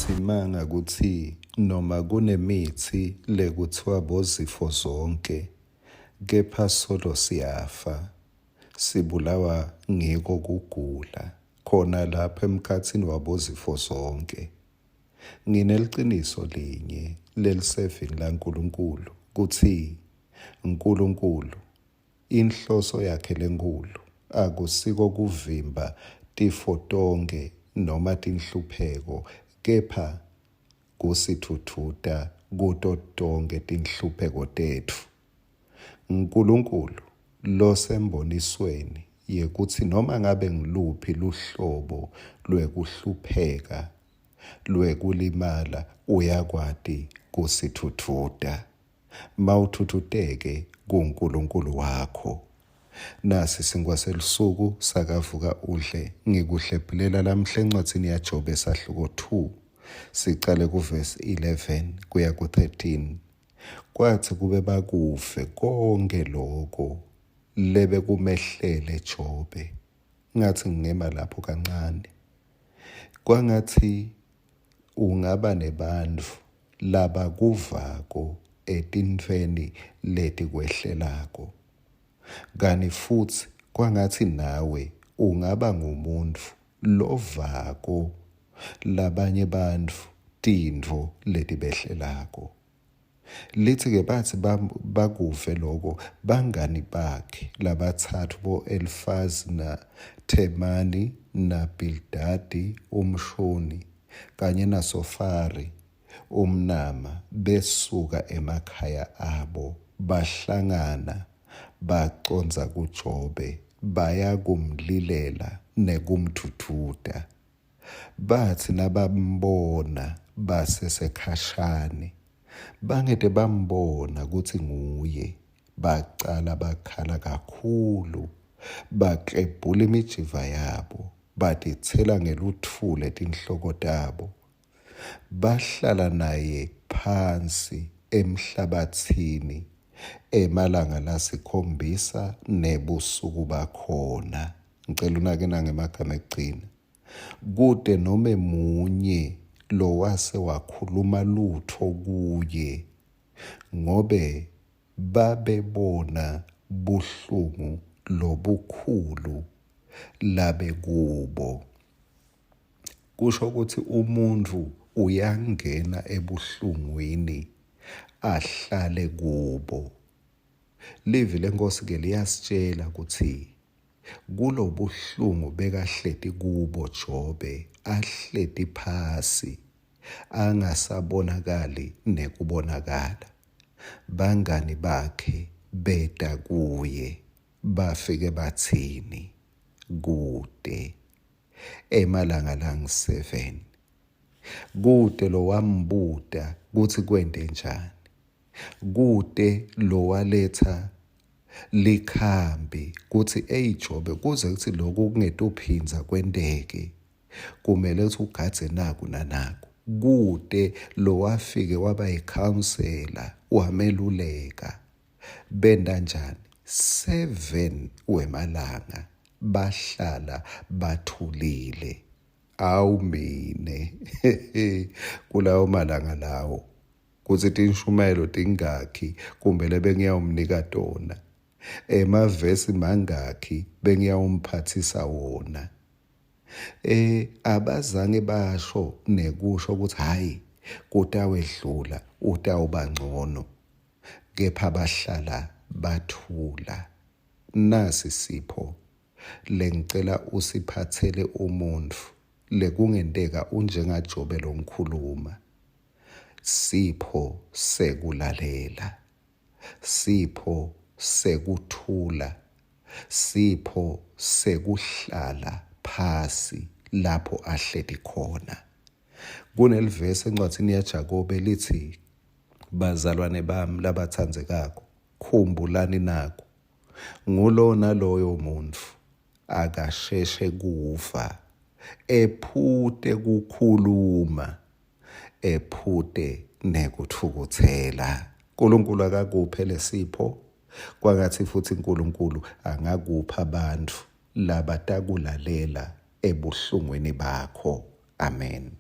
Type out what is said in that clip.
Asimanga ukuthi noma kunemithi lekuthiwa bozifo zonke, kepha solo siyafa, sibulawa ngiko kugula, khona lapha emkhathini wabozifo zonke. Ngineliqiniso linye lelisevini laNkulunkulu kuthi uNkulunkulu inhloso yakhe lenkulu akusiko kuvimba tifo tonke noma tinhlupheko, kepha kusithuthuta kuto tonke tinhlupheko tethu. uNkulunkulu losembonisweni yekuthi noma ngabe ngiluphi luhlobo lwekuhlupheka, lwekulimala, uyakwati kusithuthuta. Mawuthuthuteke kuNkulunkulu wakho. Nasi singwaselusuku sakavuka udle ngikuhlephelela lamhla encwadzini yaJobe esahluko 2 sicale kuvesi 11 kuya ku13. Kwathi kube bakufe konke lokho lebe kumehlele Jobe. Ngathi ngingema lapho kancane. Kwangathi ungaba nebantfu laba kuvako etintfweni leti kwehlelako. Kani futhi kwangathi nawe ungaba ngumuntu lovako labanye bantfu tintfo leti behlelako. Lithi-ke bathi bakuve lokho bangani bakhe labatsatfu bo-Elifazi naThemani naBhildadi umshoni kanye naSofari umnama besuka emakhaya abo bahlangana baconza kuJobe baya kumlilela nekumthuthuta. Bathi nabambona basesekhashane bangede bambona ukuthi nguye, bacala bakhala kakhulu, bakebhula imijiva yabo, batithela ngeluthuli etinhloko tabo. Bahlala naye phansi emhlabathini emalanga lasikhombisa nebusuku bakhona. Ngicela unake nangemagama ekugcina. Kude nome munye lowase wakhuluma lutho kuye, ngobe babebona buhlungu lobukhulu labe kubo. Kusho ukuthi umuntu uyangena ebuhlungwini ahlale kubo. Livi lenkosi-ke liyasitshela ukuthi kulo buhlungu bekahleti kubo Jobe, ahleti phasi, angasabonakali nekubonakala. Bangani bakhe beta kuye, bafike bathini kude emalanga lang7. Kude lo wambuta kuthi kwente njani. Kude lo waletha likhambi kuthi Jobe kuze kuthi lokhu kungetophinza kwenteke, kumele ukuthi ugadze naku nanaku. Kude lo wafike waba yikhawunsela, wameluleka. Benda njani? 7 wemalanga bahlala bathulile. Awumine kulawo malanga lawo kuthi tinshumayelo tingakhi kumele bengiyawumnika tona, emavesi mangakhi bengiyawumphathisa wona. Abazange basho nekusho ukuthi hayi kutawedlula utawuba ngcono, kepha bahlala bathula. Nasi sipho lengicela usiphathele umuntu lekungenteka unjengaJobe lomkhuluma. Sipho sekulalela, sipho sekuthula, sipho sekuhlala phasi lapho ahleti khona. Kunelivesi encwadzini yaJakobe lithi, bazalwane bami labathandzekako, khumbulani naku, ngulo naloyo muntu akasheshe kufa, ephute kukhuluma, ephute nekuthukuthela. uNkulunkulu akakuphe lesipho, kwangathi futhi uNkulunkulu angakupha abantu labatakulalela ebuhlungwini bakho. Amen.